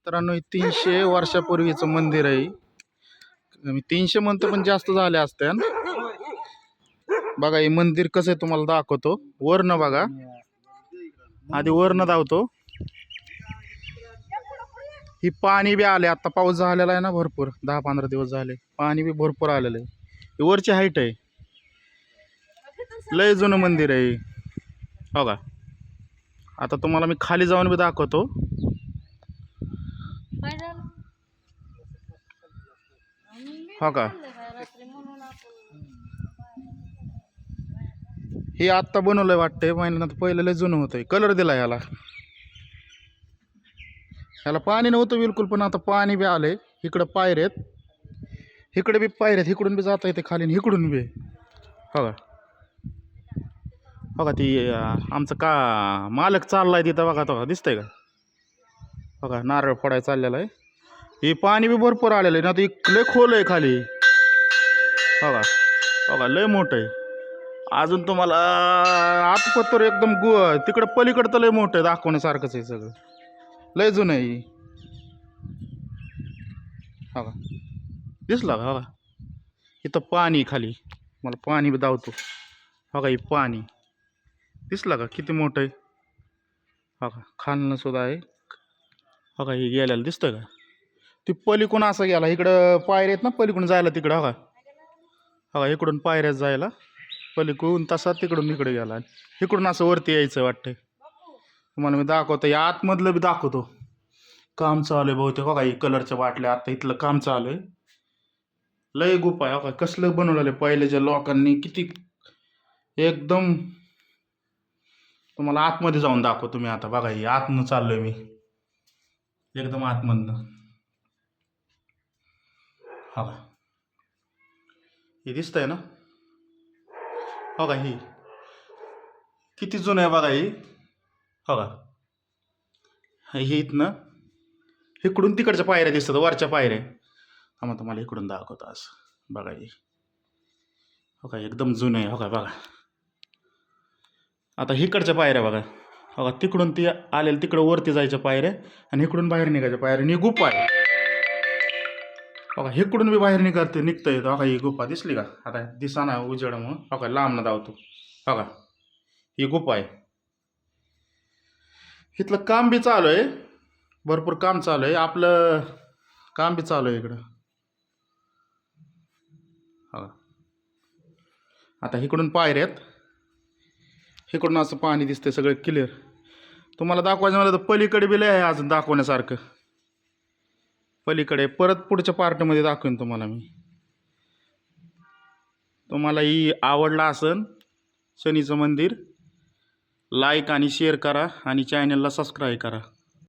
मित्रांनो, हे 300 वर्षापूर्वीचं मंदिर आहे. मी 300 म्हणतो पण जास्त झाले असते. बघा हे मंदिर कसं आहे तुम्हाला दाखवतो. वरनं बघा, आधी वरनं धावतो. ही पाणी बी आले, आता पाऊस झालेला आहे ना भरपूर, 10-15 दिवस झाले, पाणी बी भरपूर आलेलं आहे. ही वरची हाईट आहे, लय जुनं मंदिर आहे. हो का, आता तुम्हाला मी खाली जाऊन बी दाखवतो. हो का, हे आत्ता बनवलंय वाटतंय, महिन्यात पहिलं लय जुनं होतंय. कलर दिला याला, ह्याला पाणी नव्हतं बिलकुल, पण आता पाणी बी आलंय. इकडं पायऱ्यात, इकडे बी पायऱ्यात, इकडून बी जाता येते खाली, इकडून बी. हो का, बघा ती आमचं का मालक चाललाय तिथं, बघा तो दिसतंय का. बघा नारळ फोडायला चाललेला आहे. हे पाणी बी भरपूर आलेलं आहे ना, ते लय खोल आहे खाली. बघा बघा लय मोठं आहे. अजून तुम्हाला आतपत्तर एकदम तिकडं पलीकडं तर लय मोठं आहे, दाखवण्यासारखंच आहे सगळं, लय जुनं आहे. हो का, दिसला का. बघा इथं पाणी खाली, मला पाणी बी धावतो. बघा हे पाणी दिसला का, किती मोठं आहे. बघा खालनं सुद्धा आहे. बघा हे गेल्याला दिसतंय का, ती पलीकडून असं गेला. इकडं पायऱ्या आहेत ना पलीकडून जायला तिकडं. बघा बघा इकडून पायऱ्यात जायला पलीकडून, तसा तिकडून इकडे गेला. इकडून असं वरती यायचं वाटतंय. तुम्हाला मी दाखवतो, या आतमधलं बी दाखवतो. काम चालू आहे बहुतेक. बघा ही कलरच्या बाटल्या, आता इथलं काम चालू आहे. लय गुफा आहे. बघा कसलं बनवलेलं पहिल्याच्या लोकांनी, किती एकदम. तुम्हाला आतमध्ये जाऊन दाखवतो मी आता. बघा ही आतनं चाललोय मी, एकदम आतमधनं. हा हे दिसतंय ना. बघा ही किती जुनं आहे. बघा ही, बघा हे इथनं इकडून तिकडच्या पायऱ्या दिसतात, वरच्या पायऱ्या. आम्हाला तुम्हाला इकडून दाखवतो असं. बघा ही, बघा एकदम जुनं आहे. बघा बघा आता इकडच्या पायऱ्या बघा. बघा तिकडून ती आलेलं, तिकडं वरती जायच्या पायऱ्या, आणि इकडून बाहेर निघायच्या पायऱ्या. आणि गुफा आहे. बघा इकडून बी बाहेर निघता येतं. बघा ही गुफा दिसली का, आता दिसाना उजेड म्हणून. बघा लांबनं धावतो. बघा ही गुफा आहे. इथलं काम बी चालू आहे, भरपूर काम चालू आहे. आपलं काम बी चालू आहे इकडं. बघा आता इकडून पायऱ्यात, इकडून असं पाणी दिसतंय सगळं क्लिअर. तुम्हाला दाखवायचं मला तर पलीकडे बी लय आहे अजून दाखवण्यासारखं. पलीकडे परत पुढच्या पार्टमध्ये दाखवेन तुम्हाला मी. तुम्हाला ही आवडला असेल शनीचं मंदिर, लाईक आणि शेअर करा, आणि चॅनलला सबस्क्राईब करा.